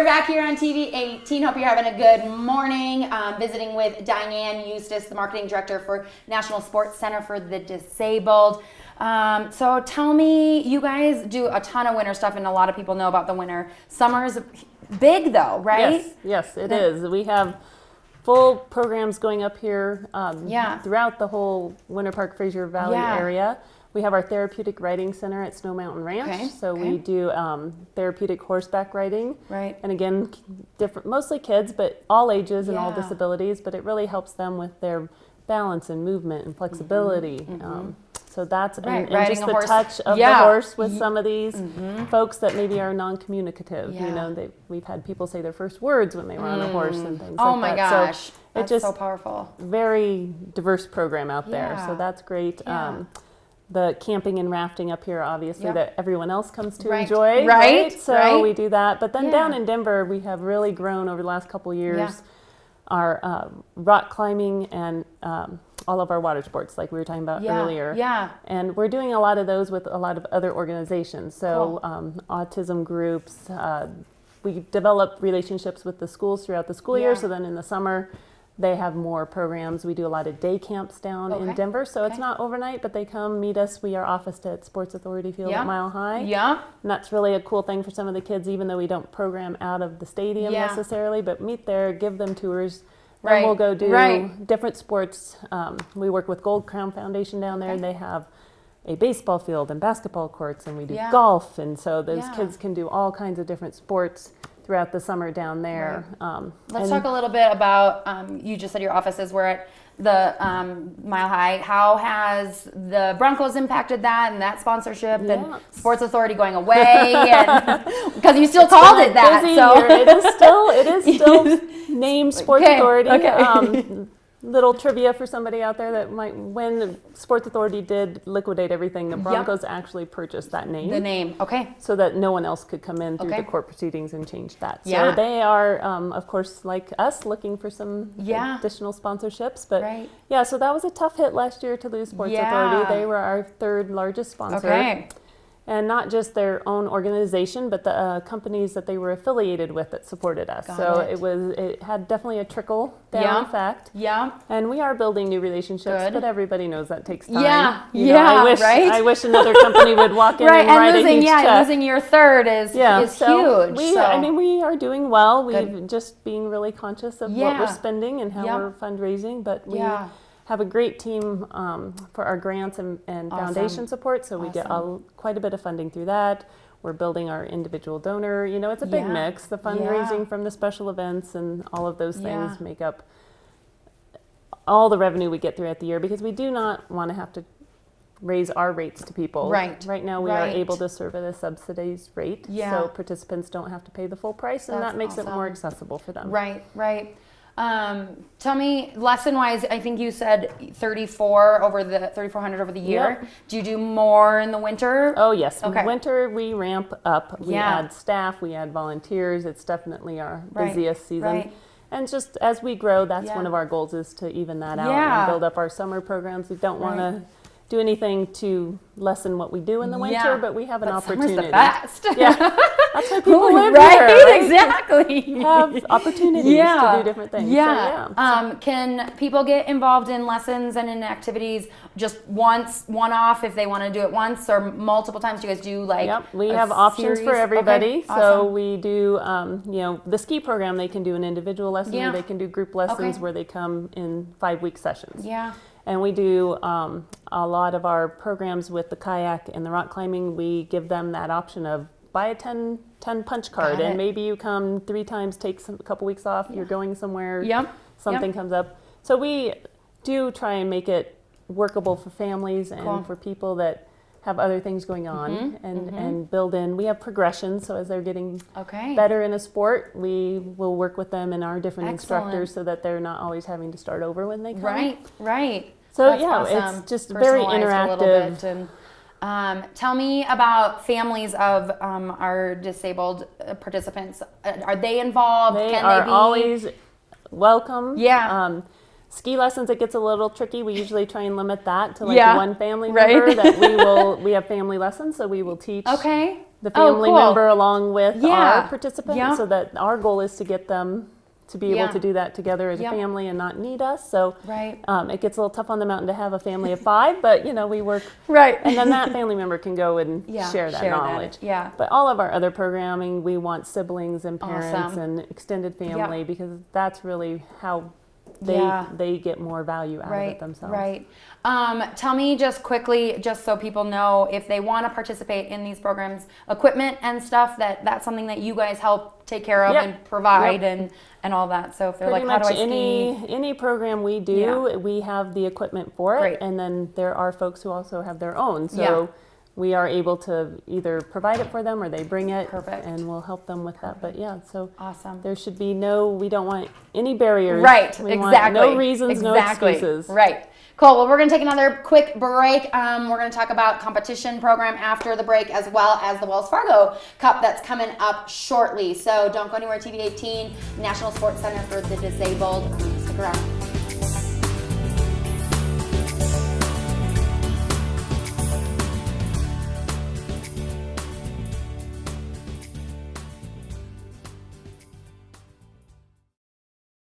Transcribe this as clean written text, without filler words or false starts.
We're back here on TV 18. Hope you're having a good morning. Visiting with Diane Euastace, the marketing director for National Sports Center for the Disabled. So tell me, you guys do a ton of winter stuff, and a lot of people know about the winter. Summer's big though, right? Yes, it is. We have full programs going up here throughout the whole Winter Park Fraser Valley area. We have our therapeutic riding center at Snow Mountain Ranch. We do therapeutic horseback riding. Right. And again, different, mostly kids, but all ages and all disabilities, but it really helps them with their balance and movement and flexibility. So that's and just the touch of the horse with some of these folks that maybe are non-communicative. You know, we've had people say their first words when they were on a horse and things like that. Oh my gosh, so that's just so powerful. Very diverse program out there, so that's great. The camping and rafting up here, obviously, that everyone else comes to enjoy, right? So we do that. But then down in Denver, we have really grown over the last couple of years our rock climbing and all of our water sports, like we were talking about earlier. And we're doing a lot of those with a lot of other organizations. So autism groups, we develop relationships with the schools throughout the school year. So then in the summer, they have more programs. We do a lot of day camps down in Denver. So it's not overnight, but they come meet us. We are officed at Sports Authority Field at Mile High. And that's really a cool thing for some of the kids, even though we don't program out of the stadium necessarily, but meet there, give them tours. Then we'll go do different sports. We work with Gold Crown Foundation down there. They have a baseball field and basketball courts, and we do golf. And so those kids can do all kinds of different sports throughout the summer down there. Let's talk a little bit about, you just said your offices were at the Mile High. How has the Broncos impacted that and that sponsorship and Sports Authority going away? Because you still called it that. So it is still named Sports Authority. Little trivia for somebody out there that might, when Sports Authority did liquidate everything, the Broncos actually purchased that name. The name, so that no one else could come in through the court proceedings and change that. So they are, of course, like us, looking for some additional sponsorships. But so that was a tough hit last year to lose Sports Authority. They were our third largest sponsor. And not just their own organization, but the companies that they were affiliated with that supported us. It had definitely a trickle down effect. And we are building new relationships, but everybody knows that takes time. I wish another company would walk in and write a huge check. Losing your third is huge. I mean, we are doing well. We've just being really conscious of what we're spending and how we're fundraising, but we have a great team for our grants and foundation support, so we get quite a bit of funding through that. We're building our individual donor. You know, it's a big mix. The fundraising from the special events and all of those things make up all the revenue we get throughout the year, because we do not want to have to raise our rates to people. Right now we are able to serve at a subsidized rate, so participants don't have to pay the full price, and that makes it more accessible for them. Tell me, lesson-wise, I think you said 3,400 over the year. Do you do more in the winter? Oh, yes. In winter, we ramp up. We add staff, we add volunteers. It's definitely our busiest season. And just as we grow, that's one of our goals, is to even that out and build up our summer programs. We don't want to do anything to lessen what we do in the winter, but we have an opportunity. Summer's the best. That's why people live here. Exactly. Have opportunities to do different things. Can people get involved in lessons and in activities just once, one-off, if they want to do it once, or multiple times? Do you guys do we have options for everybody. So we do, the ski program, they can do an individual lesson, or they can do group lessons where they come in 5-week sessions. And we do a lot of our programs with the kayak and the rock climbing. We give them that option of buy a 10 punch card, and maybe you come 3 times, take a couple weeks off, you're going somewhere, something comes up. So we do try and make it workable for families and for people that have other things going on, and build in. We have progression, so as they're getting better in a sport, we will work with them and our different instructors so that they're not always having to start over when they come. So it's just very interactive. Tell me about families of our disabled participants. Are they involved? They are always welcome. Ski lessons, it gets a little tricky. We usually try and limit that to one family member that we have family lessons, so we will teach the family member along with our participant, Yeah. so that our goal is to get them to be able to do that together as a family and not need us. So it gets a little tough on the mountain to have a family of 5, but we work and then that family member can go and share that knowledge. But all of our other programming, we want siblings and parents and extended family because that's really how they get more value out of it themselves. Tell me just quickly, just so people know, if they want to participate in these programs, equipment and stuff, that's something that you guys help take care of and provide and all that. So if they're pretty like, how much do I ski? any program we do, we have the equipment for it, and then there are folks who also have their own. So we are able to either provide it for them or they bring it, and we'll help them with that. But so awesome. There should be we don't want any barriers. We want no reasons, no excuses. Cool. Well, we're going to take another quick break. We're going to talk about competition program after the break, as well as the Wells Fargo Cup that's coming up shortly. So don't go anywhere. TV 18, National Sports Center for the Disabled. Stick around.